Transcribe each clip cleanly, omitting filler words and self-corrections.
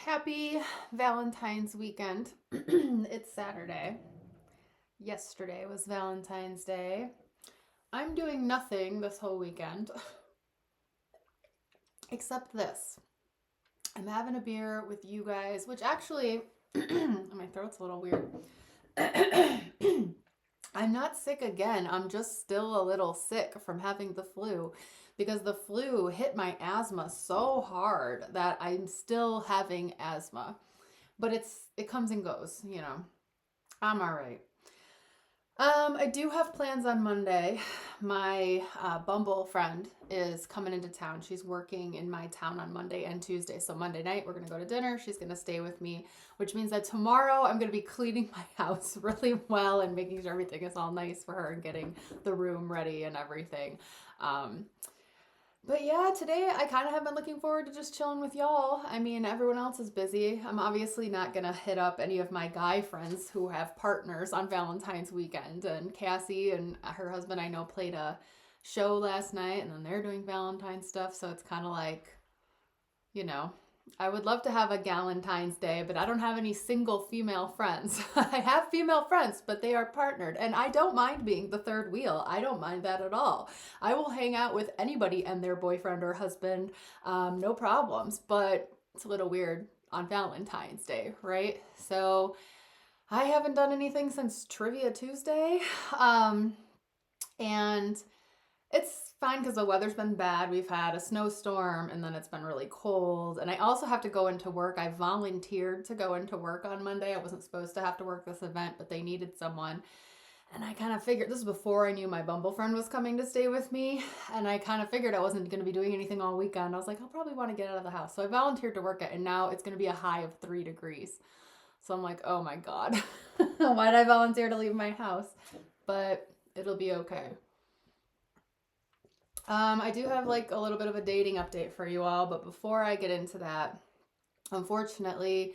Happy Valentine's weekend. It's Saturday. Yesterday was Valentine's Day. I'm doing nothing this whole weekend except this. I'm having a beer with you guys, which actually, my throat's a little weird. I'm not sick again. I'm just still a little sick from having the flu because the flu hit my asthma so hard that I'm still having asthma. But it comes and goes. I'm all right. I do have plans on Monday. My Bumble friend is coming into town. She's working in my town on Monday and Tuesday. So Monday night we're gonna go to dinner. She's gonna stay with me, which means that tomorrow I'm gonna be cleaning my house really well and making sure everything is all nice for her and getting the room ready and everything. Um, but yeah, today I kind of have been looking forward to just chilling with y'all. I mean, everyone else is busy. I'm obviously not gonna hit up any of my guy friends who have partners on Valentine's weekend. And Cassie and her husband, I know, played a show last night, and then they're doing Valentine's stuff. So it's kind of like, you know, I would love to have a Galentine's Day, but I don't have any single female friends. I have female friends, but they are partnered. And I don't mind being the third wheel. I don't mind that at all. I will hang out with anybody and their boyfriend or husband, no problems. But it's a little weird on Valentine's Day, right? So I haven't done anything since Trivia Tuesday. And it's fine because the weather's been bad. We've had a snowstorm and then it's been really cold. And I also have to go into work. I volunteered to go into work on Monday. I wasn't supposed to have to work this event, but they needed someone. And I kind of figured this was before I knew my Bumble friend was coming to stay with me. And I kind of figured I wasn't going to be doing anything all weekend. I was like, I'll probably want to get out of the house. So I volunteered to work it, and now it's going to be a high of 3 degrees. So I'm like, oh my God, why did I volunteer to leave my house? But it'll be okay. I do have like a little bit of a dating update for you all, but before I get into that, unfortunately,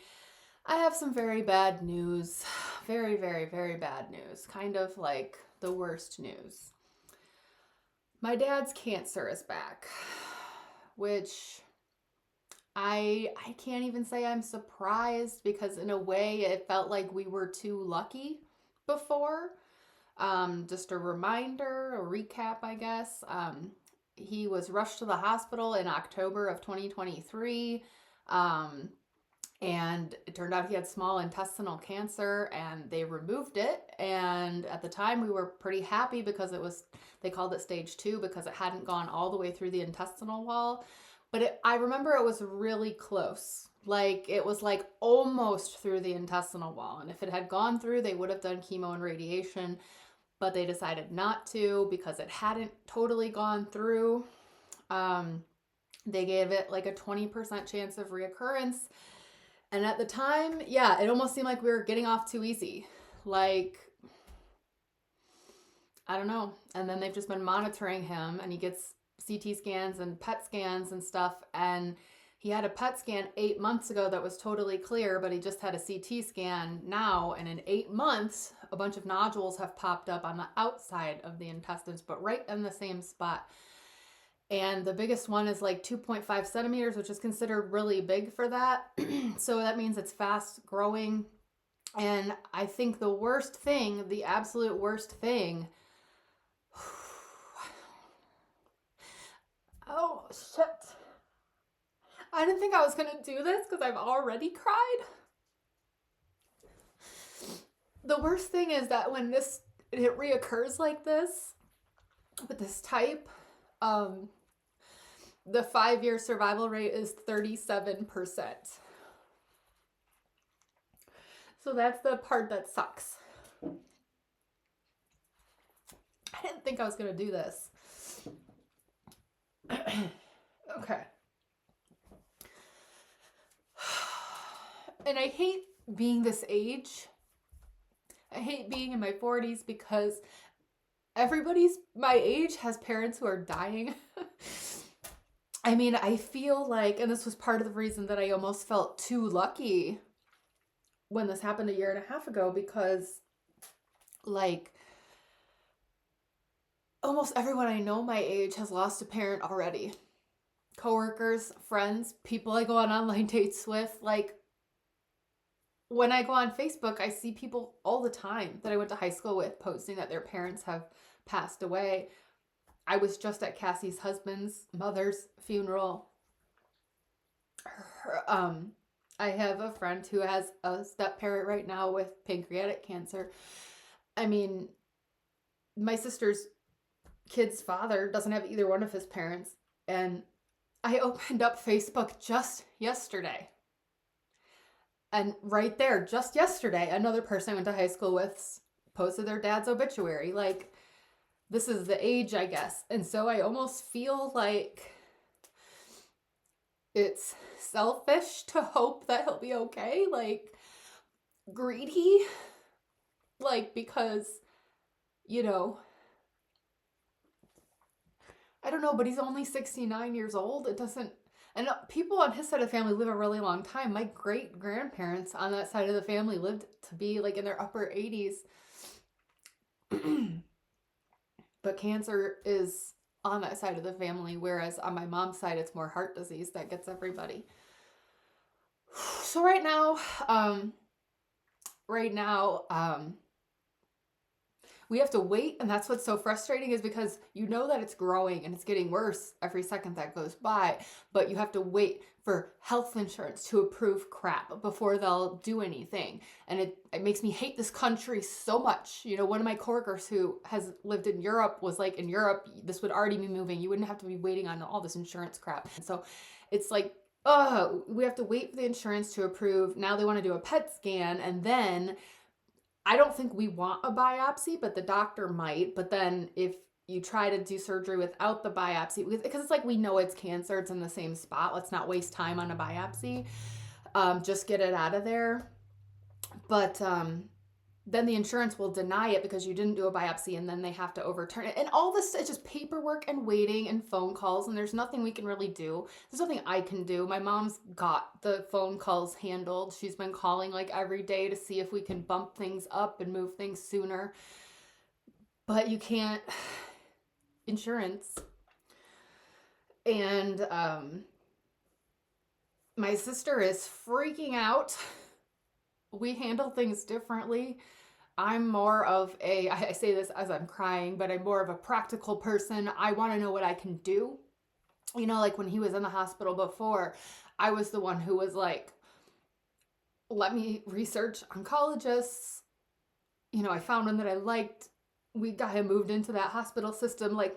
I have some very bad news. Very, very, very bad news. Kind of like the worst news. My dad's cancer is back, which I can't even say I'm surprised because in a way it felt like we were too lucky before. Just a reminder, a recap, I guess. He was rushed to the hospital in October of 2023. Um, and it turned out he had small intestinal cancer and they removed it. And at the time, we were pretty happy because they called it stage 2 because it hadn't gone all the way through the intestinal wall. But I remember it was really close. Like it was like almost through the intestinal wall. And if it had gone through, they would have done chemo and radiation, but they decided not to because it hadn't totally gone through. They gave it like a 20% chance of reoccurrence. And at the time, yeah, it almost seemed like we were getting off too easy. Like, I don't know. And then they've just been monitoring him, and he gets CT scans and PET scans and stuff. And he had a PET scan 8 months ago that was totally clear, but he just had a CT scan now. And in 8 months, a bunch of nodules have popped up on the outside of the intestines, but right in the same spot. And the biggest one is like 2.5 centimeters, which is considered really big for that. So that means it's fast growing. And I think the worst thing, the absolute worst thing, oh shit. I didn't think I was going to do this because I've already cried. The worst thing is that when it reoccurs like this, with this type, the 5-year survival rate is 37%. So that's the part that sucks. I didn't think I was going to do this. Okay. And I hate being this age. I hate being in my 40s because everybody's my age has parents who are dying. I mean, I feel like, and this was part of the reason that I almost felt too lucky when this happened a year and a half ago, because like almost everyone I know my age has lost a parent already. Coworkers, friends, people I go on online dates with, like when I go on Facebook, I see people all the time that I went to high school with posting that their parents have passed away. I was just at Cassie's husband's mother's funeral. I have a friend who has a step parent right now with pancreatic cancer. I mean, my sister's kid's father doesn't have either one of his parents. And I opened up Facebook just yesterday. And right there, just yesterday, another person I went to high school with posted their dad's obituary. Like, this is the age, I guess. And so I almost feel like it's selfish to hope that he'll be okay. Like, greedy. Like, because, you know, I don't know, but he's only 69 years old. It doesn't, and people on his side of the family live a really long time. My great grandparents on that side of the family lived to be like in their upper 80s. But cancer is on that side of the family, whereas on my mom's side, it's more heart disease that gets everybody. So right now, we have to wait, and that's what's so frustrating, is because you know that it's growing and it's getting worse every second that goes by, but you have to wait for health insurance to approve crap before they'll do anything. And it makes me hate this country so much. You know, one of my coworkers who has lived in Europe was like, in Europe, this would already be moving. You wouldn't have to be waiting on all this insurance crap. And so it's like, oh, we have to wait for the insurance to approve. Now they want to do a PET scan, and then I don't think we want a biopsy, but the doctor might. But then if you try to do surgery without the biopsy, because it's like, we know it's cancer, it's in the same spot. Let's not waste time on a biopsy. Just get it out of there. But then the insurance will deny it because you didn't do a biopsy, and then they have to overturn it. And all this is just paperwork and waiting and phone calls, and there's nothing we can really do. There's nothing I can do. My mom's got the phone calls handled. She's been calling like every day to see if we can bump things up and move things sooner. But you can't. Insurance. And my sister is freaking out. We handle things differently. I'm more of I say this as I'm crying, but I'm more of a practical person. I want to know what I can do. You know, like when he was in the hospital before, I was the one who was like, let me research oncologists. You know, I found one that I liked. We got him moved into that hospital system, like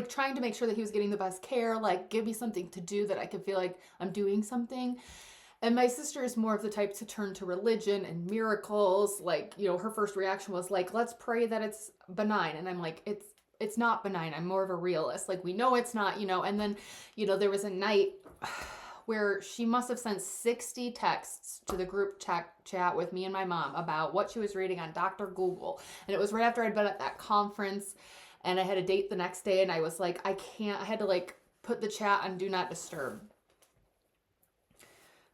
trying to make sure that he was getting the best care, like give me something to do that I could feel like I'm doing something. And my sister is more of the type to turn to religion and miracles. Like, you know, her first reaction was like, let's pray that it's benign. And I'm like, it's not benign. I'm more of a realist. Like, we know it's not, you know. And then, you know, there was a night where she must have sent 60 texts to the group chat with me and my mom about what she was reading on Dr. Google. And it was right after I'd been at that conference, and I had a date the next day, and I was like, I had to like put the chat on do not disturb,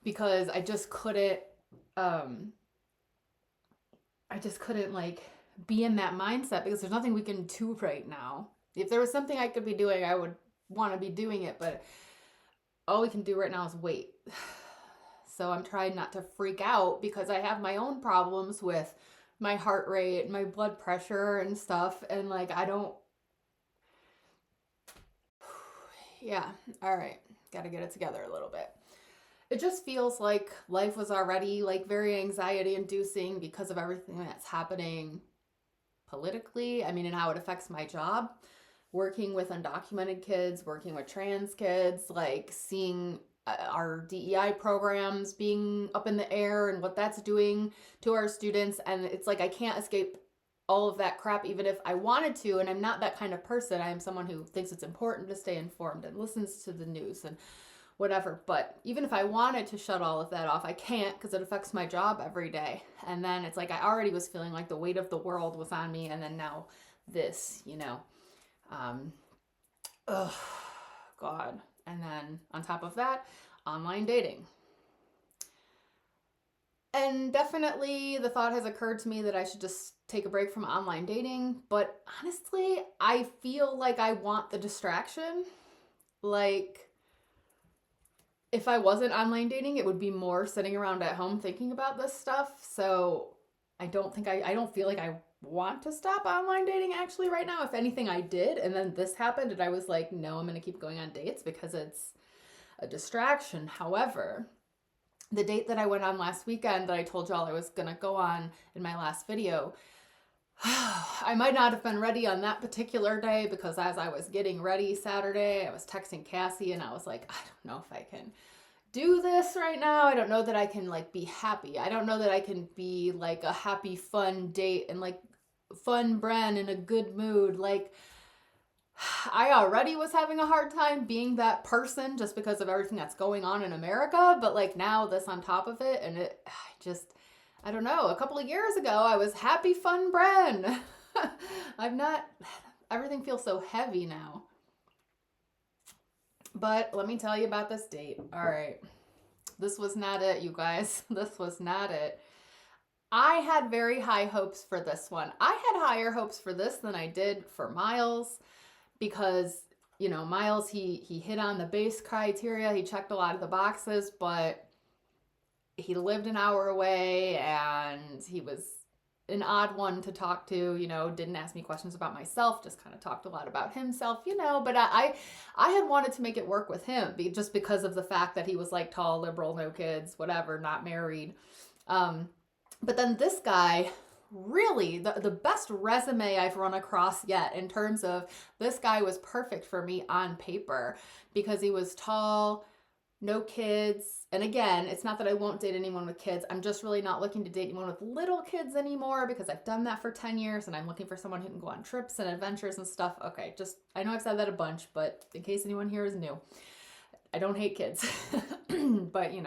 because I just couldn't like be in that mindset, because there's nothing we can do right now. If there was something I could be doing, I would want to be doing it, but all we can do right now is wait. So I'm trying not to freak out, because I have my own problems with my heart rate, my blood pressure and stuff. And like, yeah. All right. Got to get it together a little bit. It just feels like life was already like very anxiety inducing because of everything that's happening politically. I mean, and how it affects my job. Working with undocumented kids, working with trans kids, like seeing our DEI programs being up in the air and what that's doing to our students. And it's like, I can't escape all of that crap, even if I wanted to. And I'm not that kind of person. I am someone who thinks it's important to stay informed and listens to the news and whatever. But even if I wanted to shut all of that off, I can't, because it affects my job every day. And then it's like, I already was feeling like the weight of the world was on me. And then now this, you know. Oh God. And then on top of that, online dating. And definitely the thought has occurred to me that I should just take a break from online dating. But honestly, I feel like I want the distraction. Like, if I wasn't online dating, it would be more sitting around at home thinking about this stuff. So I don't feel like I want to stop online dating actually right now. If anything, I did. And then this happened and I was like, no, I'm going to keep going on dates because it's a distraction. However, the date that I went on last weekend that I told y'all I was going to go on in my last video, I might not have been ready on that particular day because as I was getting ready Saturday, I was texting Cassie and I was like, I don't know if I can do this right now. I don't know that I can like be happy. I don't know that I can be like a happy, fun date and like fun Bren in a good mood. Like I already was having a hard time being that person just because of everything that's going on in America. But like now this on top of it and I don't know. A couple of years ago, I was happy, fun Bren. I'm not, everything feels so heavy now. But let me tell you about this date. All right. This was not it, you guys. This was not it. I had very high hopes for this one. I had higher hopes for this than I did for Miles because, you know, Miles, he hit on the base criteria. He checked a lot of the boxes, but he lived an hour away and he was an odd one to talk to, you know, didn't ask me questions about myself, just kind of talked a lot about himself, you know, but I had wanted to make it work with him just because of the fact that he was like tall, liberal, no kids, whatever, not married. But then this guy, really, the best resume I've run across yet in terms of this guy was perfect for me on paper because he was tall, no kids. And again, it's not that I won't date anyone with kids. I'm just really not looking to date anyone with little kids anymore because I've done that for 10 years and I'm looking for someone who can go on trips and adventures and stuff. Okay, just, I know I've said that a bunch, but in case anyone here is new, I don't hate kids, but you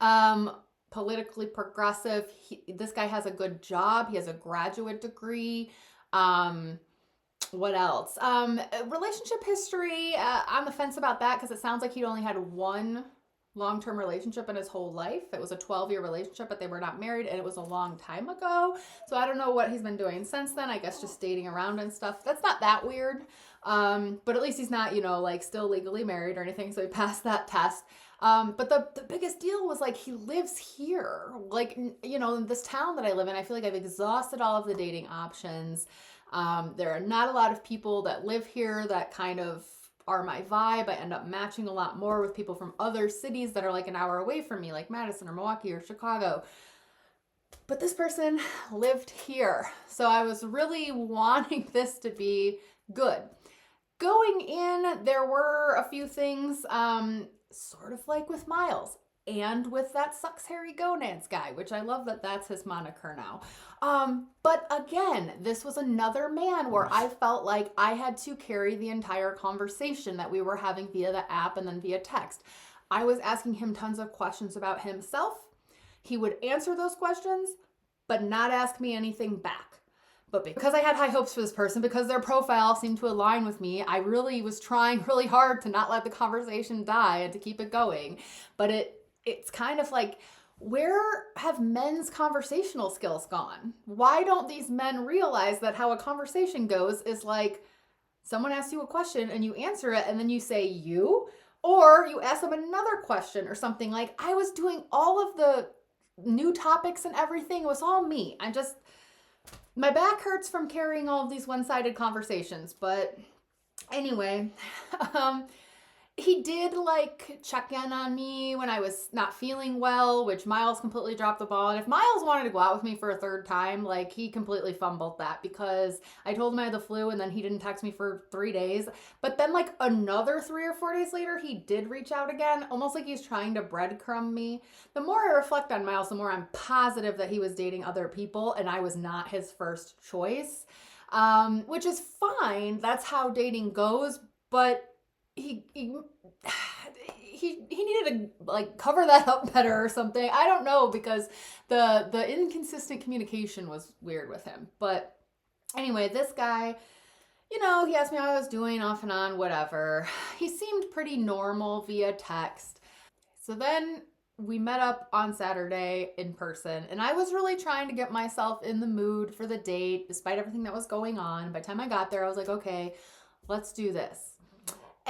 know. Politically progressive. This guy has a good job. He has a graduate degree. What else? Relationship history. I'm on the fence about that because it sounds like he only had one long-term relationship in his whole life. It was a 12-year relationship, but they were not married and it was a long time ago. So I don't know what he's been doing since then. I guess just dating around and stuff. That's not that weird. But at least he's not, you know, like still legally married or anything. So he passed that test. But the biggest deal was like he lives here. Like, you know, in this town that I live in, I feel like I've exhausted all of the dating options. There are not a lot of people that live here that kind of are my vibe. I end up matching a lot more with people from other cities that are like an hour away from me, like Madison or Milwaukee or Chicago. But this person lived here. So I was really wanting this to be good. Going in, there were a few things, sort of like with Miles and with that Sucks Harry Gonads guy, which I love that that's his moniker now. But again, this was another man where I felt like I had to carry the entire conversation that we were having via the app and then via text. I was asking him tons of questions about himself. He would answer those questions, but not ask me anything back. But because I had high hopes for this person, because their profile seemed to align with me, I really was trying really hard to not let the conversation die and to keep it going. But it's kind of like, where have men's conversational skills gone? Why don't these men realize that how a conversation goes is like someone asks you a question and you answer it and then you say you, or you ask them another question or something. Like I was doing all of the new topics and everything. It was all me. My back hurts from carrying all of these one-sided conversations, but anyway, he did like check in on me when I was not feeling well, which Miles completely dropped the ball. And if Miles wanted to go out with me for a third time, like he completely fumbled that because I told him I had the flu and then he didn't text me for 3 days. But then like another 3 or 4 days later, he did reach out again, almost like he's trying to breadcrumb me. The more I reflect on Miles, the more I'm positive that he was dating other people and I was not his first choice, which is fine. That's how dating goes. But he needed to like cover that up better or something. I don't know, because the inconsistent communication was weird with him. But anyway, this guy, you know, he asked me how I was doing off and on, whatever. He seemed pretty normal via text. So then we met up on Saturday in person, and I was really trying to get myself in the mood for the date despite everything that was going on. By the time I got there, I was like, okay, let's do this.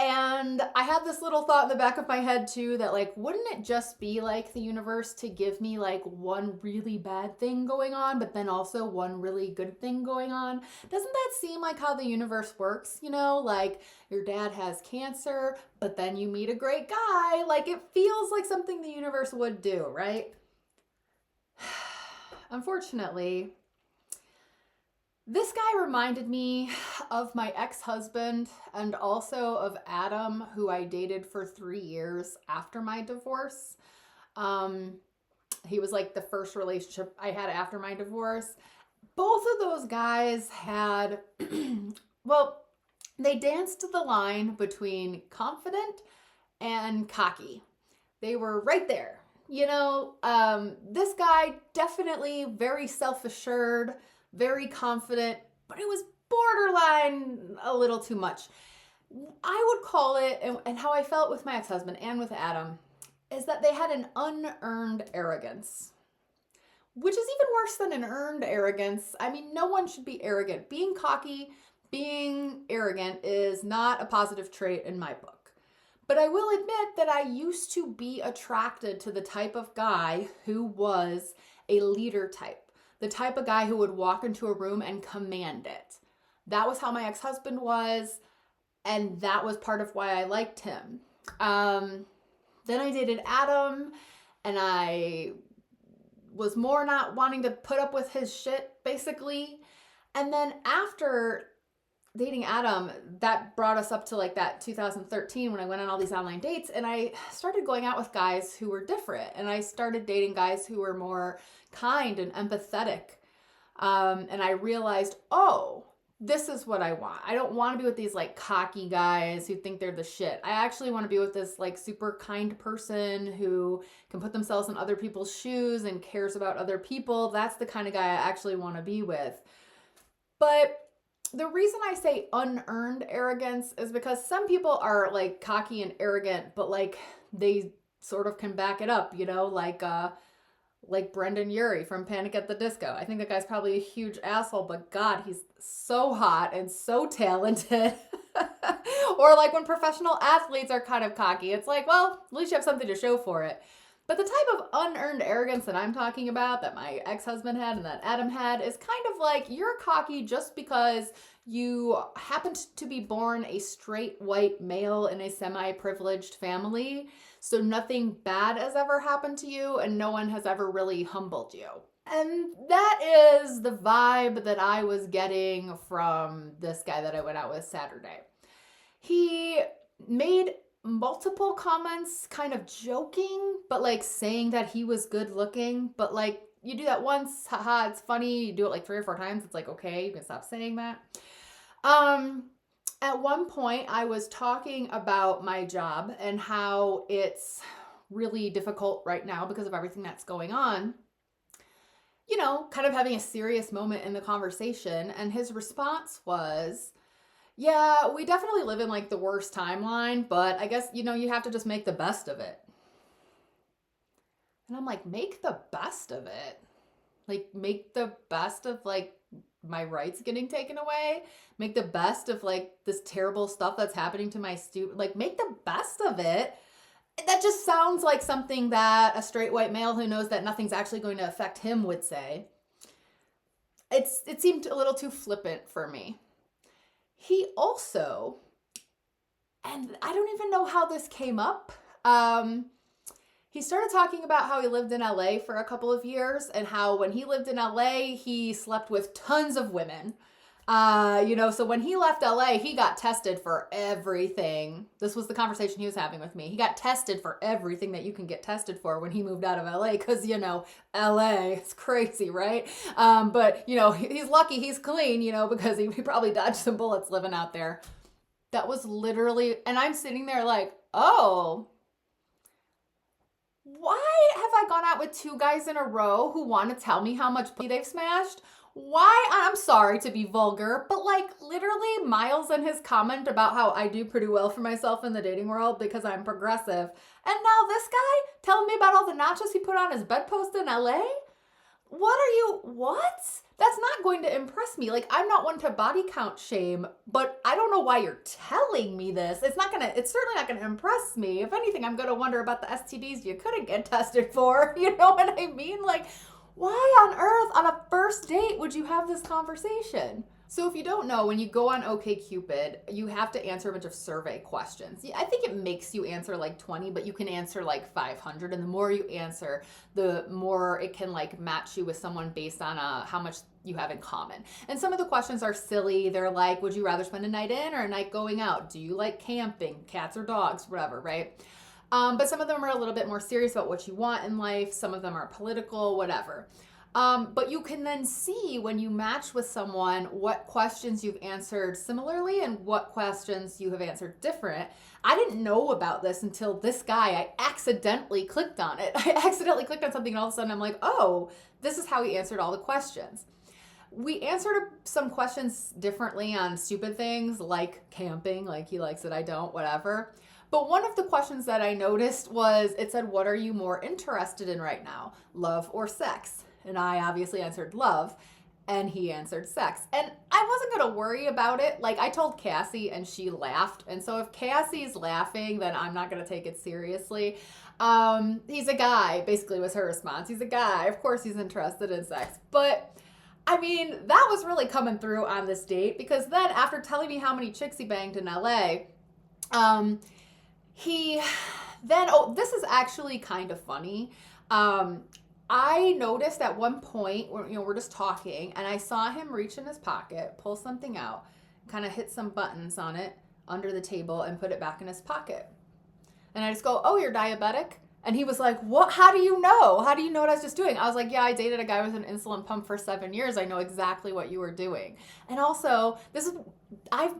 And I had this little thought in the back of my head too that like, wouldn't it just be like the universe to give me like one really bad thing going on, but then also one really good thing going on? Doesn't that seem like how the universe works? You know, like your dad has cancer, but then you meet a great guy. Like it feels like something the universe would do, right? Unfortunately, this guy reminded me of my ex-husband and also of Adam, who I dated for 3 years after my divorce. Um, he was like the first relationship I had after my divorce. Both of those guys had, well, they danced the line between confident and cocky. They were right there. You know, this guy definitely very self-assured, very confident, but it was borderline a little too much. I would call it, and how I felt with my ex-husband and with Adam, is that they had an unearned arrogance, which is even worse than an earned arrogance. I mean, no one should be arrogant. Being cocky, being arrogant is not a positive trait in my book. But I will admit that I used to be attracted to the type of guy who was a leader type, the type of guy who would walk into a room and command it. That was how my ex-husband was, and that was part of why I liked him. Then I dated Adam, and I was more not wanting to put up with his shit, basically. And then after dating Adam, that brought us up to like that 2013 when I went on all these online dates, and I started going out with guys who were different, and I started dating guys who were more kind and empathetic. And I realized, oh, this is what I want. I don't want to be with these like cocky guys who think they're the shit. I actually want to be with this like super kind person who can put themselves in other people's shoes and cares about other people. That's the kind of guy I actually want to be with. But the reason I say unearned arrogance is because some people are like cocky and arrogant, but like they sort of can back it up, you know, like Brendan Urie from Panic at the Disco. I think that guy's probably a huge asshole, but God, he's so hot and so talented. Or like when professional athletes are kind of cocky, it's like, well, at least you have something to show for it. But the type of unearned arrogance that I'm talking about, that my ex-husband had and that Adam had, is kind of like you're cocky just because you happened to be born a straight white male in a semi-privileged family. So nothing bad has ever happened to you and no one has ever really humbled you. And that is the vibe that I was getting from this guy that I went out with Saturday. He made multiple comments kind of joking, but like saying that he was good looking. But like you do that once, haha, it's funny. You do it like 3 or 4 times, it's like, okay, you can stop saying that. At one point I was talking about my job and how it's really difficult right now because of everything that's going on. You know, kind of having a serious moment in the conversation, and his response was, yeah, we definitely live in like the worst timeline, but I guess, you know, you have to just make the best of it. And I'm like, make the best of it? Like, make the best of like my rights getting taken away? Make the best of like this terrible stuff that's happening to my student? Like, make the best of it? That just sounds like something that a straight white male who knows that nothing's actually going to affect him would say. It seemed a little too flippant for me. He also, and I don't even know how this came up, he started talking about how he lived in LA for a couple of years and how when he lived in LA, he slept with tons of women. You know, so when he left LA, he got tested for everything. This was the conversation he was having with me. He got tested for everything that you can get tested for when he moved out of LA because, you know, LA, it's crazy, right? But, you know, he's lucky he's clean, you know, because he probably dodged some bullets living out there. That was literally, and I'm sitting there like, oh, why have I gone out with 2 guys in a row who want to tell me how much pussy they've smashed? Why? I'm sorry to be vulgar, but like literally Miles and his comment about how I do pretty well for myself in the dating world because I'm progressive. And now this guy telling me about all the nachos he put on his bedpost in LA? What? That's not going to impress me. Like, I'm not one to body count shame, but I don't know why you're telling me this. It's certainly not gonna impress me. If anything, I'm gonna wonder about the STDs you couldn't get tested for. You know what I mean? Like, why on earth on a first date would you have this conversation? So if you don't know, when you go on OkCupid, you have to answer a bunch of survey questions. I think it makes you answer like 20, but you can answer like 500. And the more you answer, the more it can like match you with someone based on how much you have in common. And some of the questions are silly. They're like, would you rather spend a night in or a night going out? Do you like camping, cats or dogs, whatever, right? But some of them are a little bit more serious about what you want in life. Some of them are political, whatever. But you can then see when you match with someone what questions you've answered similarly and what questions you have answered different. I didn't know about this until this guy, I accidentally clicked on it. I accidentally clicked on something and all of a sudden I'm like, oh, this is how he answered all the questions. We answered some questions differently on stupid things like camping, like he likes it, I don't, whatever. But one of the questions that I noticed was, it said, what are you more interested in right now, love or sex? And I obviously answered love, and he answered sex. And I wasn't going to worry about it. Like, I told Cassie and she laughed. And so if Cassie's laughing, then I'm not going to take it seriously. He's a guy, basically was her response. He's a guy. Of course he's interested in sex. But I mean, that was really coming through on this date, because then after telling me how many chicks he banged in LA, he then, oh, this is actually kind of funny. I noticed at one point, we're just talking, and I saw him reach in his pocket, pull something out, kind of hit some buttons on it under the table and put it back in his pocket. And I just go, oh, you're diabetic? And he was like, what? How do you know? How do you know what I was just doing? I was like, yeah, I dated a guy with an insulin pump for 7 years. I know exactly what you were doing. And also, I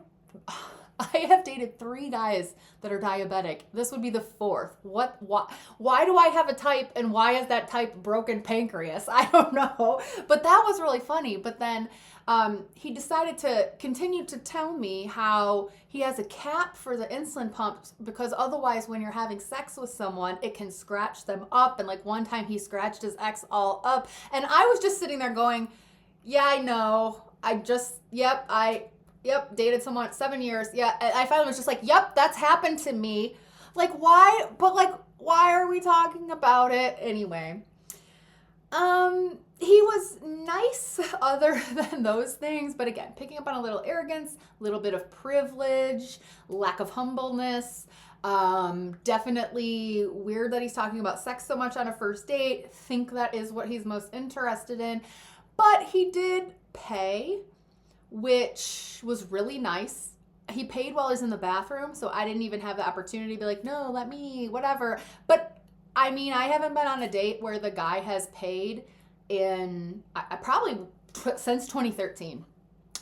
have dated 3 guys that are diabetic. This would be the 4th. Why do I have a type, and why is that type broken pancreas? I don't know. But that was really funny. But then he decided to continue to tell me how he has a cap for the insulin pumps, because otherwise when you're having sex with someone, it can scratch them up. And like one time he scratched his ex all up. And I was just sitting there going, yeah, I know. Yep, dated someone 7 years. Yeah, I finally was just like, yep, that's happened to me. Like, why? But like, why are we talking about it anyway? He was nice other than those things, but again, picking up on a little arrogance, a little bit of privilege, lack of humbleness. Definitely weird that he's talking about sex so much on a first date. Think that is what he's most interested in. But he did pay, which was really nice. He paid while I was in the bathroom, so I didn't even have the opportunity to be like, no, let me, whatever. But I mean, I haven't been on a date where the guy has paid in, I probably since 2013.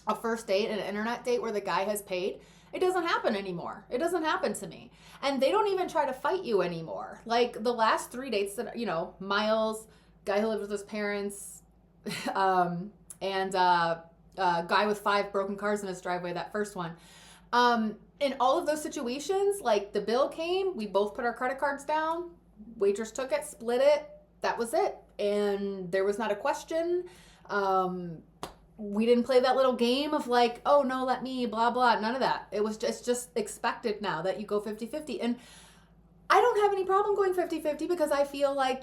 A first date, an internet date where the guy has paid, it doesn't happen anymore. It doesn't happen to me. And they don't even try to fight you anymore. Like the last 3 dates that, Miles, guy who lived with his parents, and guy with 5 broken cars in his driveway, that first one. In all of those situations, like the bill came, we both put our credit cards down, waitress took it, split it, that was it. And there was not a question. We didn't play that little game of like, oh no, let me, blah, blah, none of that. It was just expected now that you go 50-50. And I don't have any problem going 50-50 because I feel like,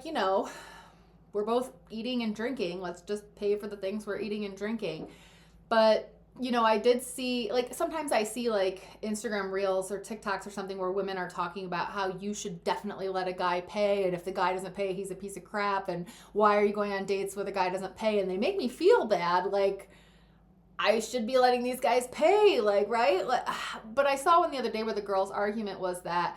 we're both eating and drinking. Let's just pay for the things we're eating and drinking. But, I did see, like, sometimes I see, like, Instagram Reels or TikToks or something where women are talking about how you should definitely let a guy pay, and if the guy doesn't pay, he's a piece of crap, and why are you going on dates where the guy doesn't pay? And they make me feel bad, like, I should be letting these guys pay, like, right? But I saw one the other day where the girl's argument was that,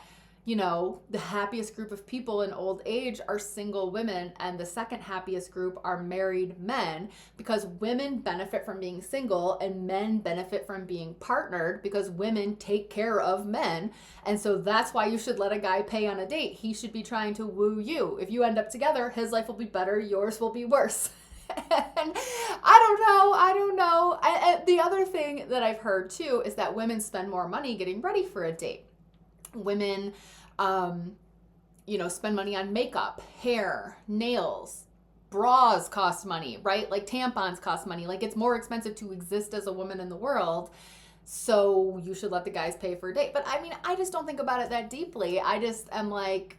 the happiest group of people in old age are single women, and the second happiest group are married men, because women benefit from being single and men benefit from being partnered because women take care of men. And so that's why you should let a guy pay on a date. He should be trying to woo you. If you end up together, his life will be better, yours will be worse. And I don't know. The other thing that I've heard too is that women spend more money getting ready for a date. Women, spend money on makeup, hair, nails, bras cost money, right? Like tampons cost money. Like it's more expensive to exist as a woman in the world. So you should let the guys pay for a date. But I mean, I just don't think about it that deeply. I just am like,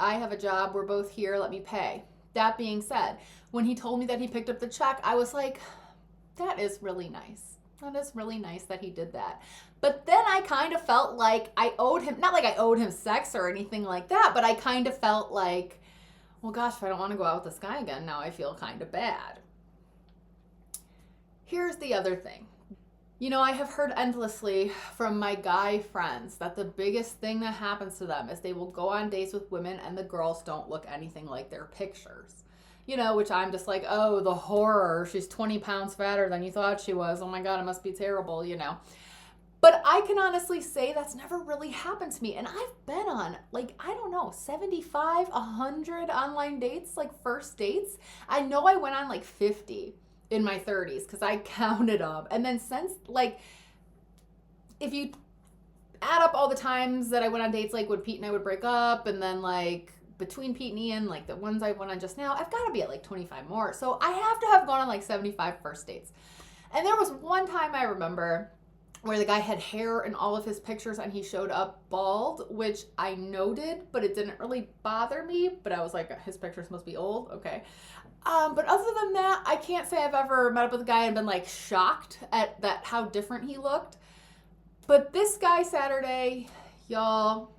I have a job. We're both here. Let me pay. That being said, when he told me that he picked up the check, I was like, that is really nice. That is really nice that he did that. But then I kind of felt like I owed him, not like I owed him sex or anything like that, but I kind of felt like, well, gosh, if I don't want to go out with this guy again, now I feel kind of bad. Here's the other thing. You know, I have heard endlessly from my guy friends that the biggest thing that happens to them is they will go on dates with women and the girls don't look anything like their pictures. You know, which I'm just like, oh, the horror. She's 20 pounds fatter than you thought she was. Oh my God, it must be terrible, you know. But I can honestly say that's never really happened to me. And I've been on, like, I don't know, 75, 100 online dates, like first dates. I know I went on like 50 in my 30s because I counted them. And then since, like, if you add up all the times that I went on dates, like when Pete and I would break up, and then like between Pete and Ian, like the ones I went on just now, I've got to be at like 25 more. So I have to have gone on like 75 first dates. And there was one time I remember where the guy had hair in all of his pictures and he showed up bald, which I noted, but it didn't really bother me. But I was like, his pictures must be old. Okay. But other than that, I can't say I've ever met up with a guy and been like shocked at that how different he looked. But this guy Saturday, y'all,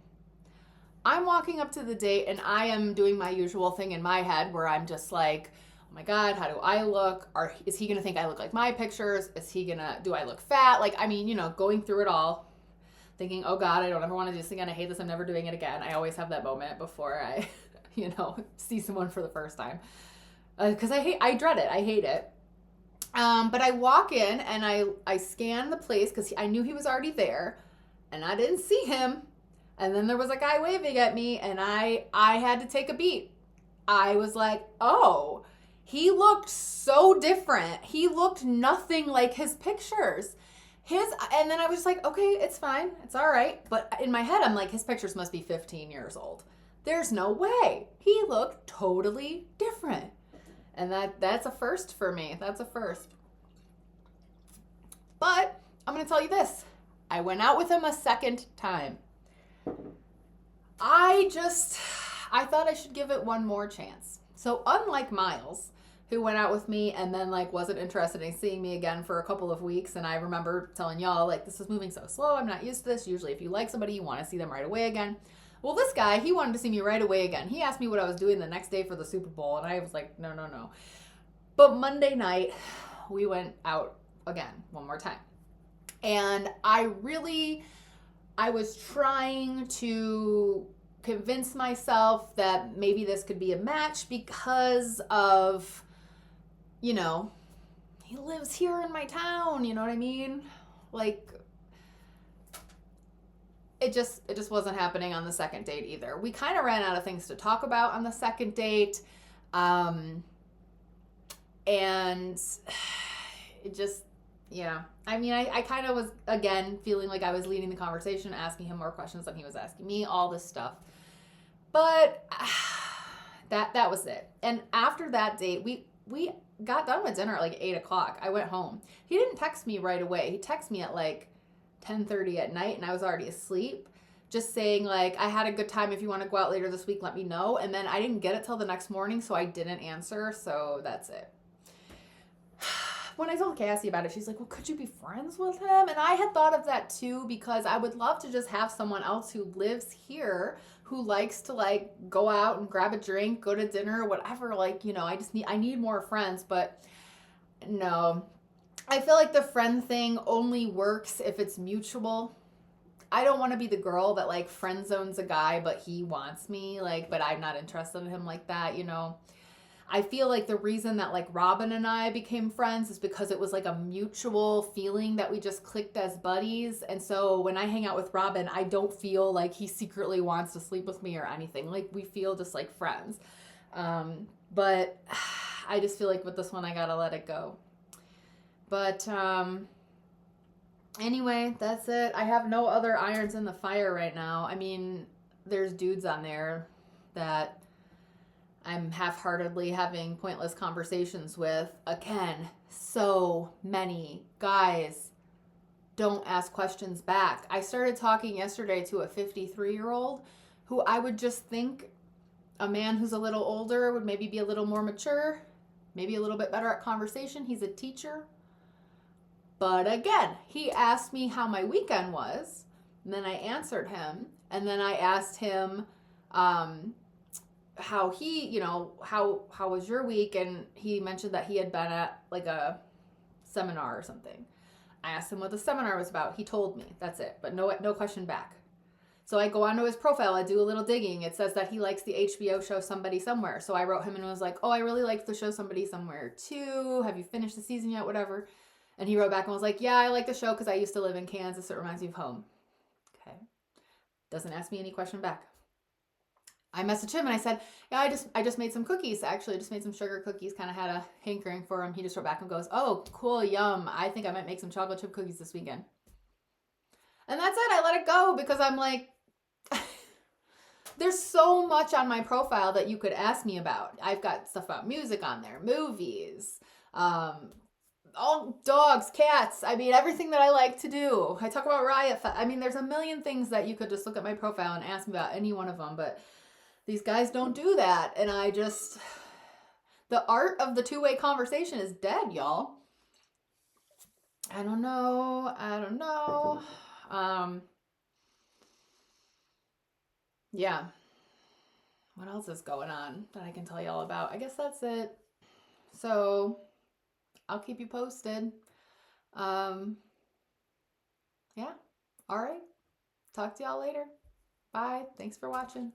I'm walking up to the date and I am doing my usual thing in my head where I'm just like, oh my God, how do I look? Is he gonna think I look like my pictures? Do I look fat? Like, I mean, you know, going through it all, thinking, oh God, I don't ever want to do this again. I hate this. I'm never doing it again. I always have that moment before I, you know, see someone for the first time. Because I dread it. I hate it. But I walk in and I scan the place because I knew he was already there and I didn't see him. And then there was a guy waving at me and I had to take a beat. I was like, oh, he looked so different. He looked nothing like his pictures. And then I was like, okay, it's fine. It's all right. But in my head, I'm like, his pictures must be 15 years old. There's no way. He looked totally different. And that's a first for me. That's a first. But I'm going to tell you this. I went out with him a second time. I thought I should give it one more chance. So unlike Miles, who went out with me and then like wasn't interested in seeing me again for a couple of weeks, and I remember telling y'all like, this is moving so slow. I'm not used to this. Usually if you like somebody, you want to see them right away again. Well, this guy, he wanted to see me right away again. He asked me what I was doing the next day for the Super Bowl, and I was like, no. But Monday night, we went out again, one more time. And I was trying to convince myself that maybe this could be a match because of, you know, he lives here in my town, you know what I mean? Like, it just wasn't happening on the second date either. We kind of ran out of things to talk about on the second date. And it just, yeah. I mean, I kind of was, again, feeling like I was leading the conversation, asking him more questions than he was asking me, all this stuff. But that was it. And after that date, we got done with dinner at like 8 o'clock. I went home. He didn't text me right away. He texted me at like 10:30 at night and I was already asleep, just saying like, I had a good time. If you want to go out later this week, let me know. And then I didn't get it till the next morning, so I didn't answer. So that's it. When I told Cassie about it, she's like, well, could you be friends with him? And I had thought of that too, because I would love to just have someone else who lives here, who likes to like go out and grab a drink, go to dinner, whatever. Like, you know, I need more friends, but no. I feel like the friend thing only works if it's mutual. I don't want to be the girl that like friend zones a guy, but he wants me, like, but I'm not interested in him like that, you know. I feel like the reason that like Robin and I became friends is because it was like a mutual feeling that we just clicked as buddies. And so when I hang out with Robin, I don't feel like he secretly wants to sleep with me or anything. Like we feel just like friends. But I just feel like with this one, I gotta let it go. But anyway, that's it. I have no other irons in the fire right now. I mean, there's dudes on there that I'm half-heartedly having pointless conversations with. Again, so many guys don't ask questions back. I started talking yesterday to a 53-year-old who I would just think a man who's a little older would maybe be a little more mature, maybe a little bit better at conversation. He's a teacher. But again, he asked me how my weekend was, and then I answered him, and then I asked him how he, how was your week, and he mentioned that he had been at like a seminar or something. I asked him what the seminar was about. He told me. That's it. But no question back. So I go onto his profile. I do a little digging. It says that he likes the HBO show Somebody Somewhere. So I wrote him and was like, "Oh, I really like the show Somebody Somewhere too. Have you finished the season yet? Whatever." And he wrote back and was like, "Yeah, I like the show because I used to live in Kansas. It reminds me of home." Okay. Doesn't ask me any question back. I messaged him and I said, "Yeah, I just made some cookies. Actually, I just made some sugar cookies. Kind of had a hankering for him." He just wrote back and goes, "Oh, cool, yum. I think I might make some chocolate chip cookies this weekend." And that's it. I let it go because I'm like, there's so much on my profile that you could ask me about. I've got stuff about music on there, movies, all dogs, cats. I mean, everything that I like to do. I talk about Riot Fest. I mean, there's a million things that you could just look at my profile and ask me about any one of them, but these guys don't do that. And the art of the two-way conversation is dead, y'all. I don't know. Yeah. What else is going on that I can tell y'all about? I guess that's it. So I'll keep you posted. Um, yeah. All right. Talk to y'all later. Bye. Thanks for watching.